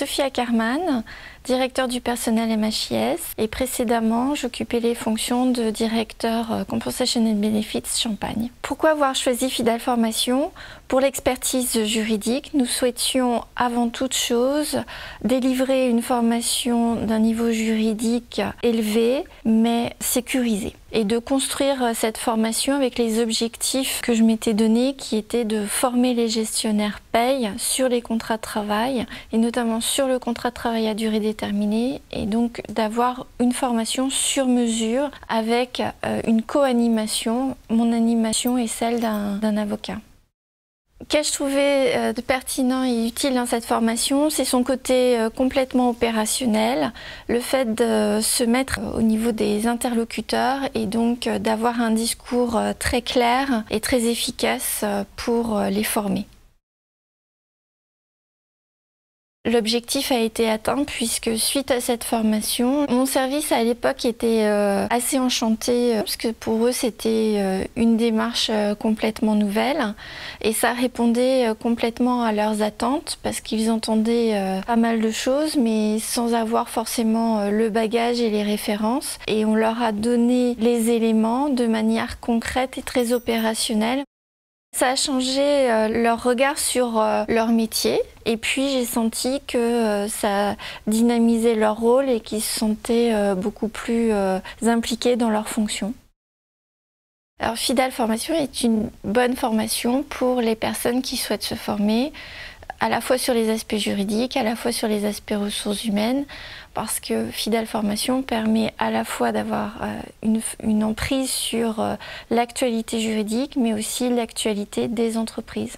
Sophie Ackermann, directeur du personnel MHIS, et précédemment j'occupais les fonctions de directeur Compensation and Benefits Champagne. Pourquoi avoir choisi Fidal Formation? Pour l'expertise juridique, nous souhaitions avant toute chose délivrer une formation d'un niveau juridique élevé mais sécurisé, et de construire cette formation avec les objectifs que je m'étais donnés, qui étaient de former les gestionnaires paye sur les contrats de travail, et notamment sur le contrat de travail à durée déterminée, et donc d'avoir une formation sur mesure avec une co-animation, mon animation et celle d'un avocat. Qu'ai-je trouvé de pertinent et utile dans cette formation? C'est son côté complètement opérationnel, le fait de se mettre au niveau des interlocuteurs et donc d'avoir un discours très clair et très efficace pour les former. L'objectif a été atteint puisque suite à cette formation, mon service à l'époque était assez enchanté parce que pour eux c'était une démarche complètement nouvelle et ça répondait complètement à leurs attentes parce qu'ils entendaient pas mal de choses mais sans avoir forcément le bagage et les références, et on leur a donné les éléments de manière concrète et très opérationnelle. Ça a changé leur regard sur leur métier, et puis j'ai senti que ça dynamisait leur rôle et qu'ils se sentaient beaucoup plus impliqués dans leurs fonctions. Alors Fidal Formation est une bonne formation pour les personnes qui souhaitent se former, à la fois sur les aspects juridiques, à la fois sur les aspects ressources humaines, parce que Fidal Formation permet à la fois d'avoir une emprise sur l'actualité juridique, mais aussi l'actualité des entreprises.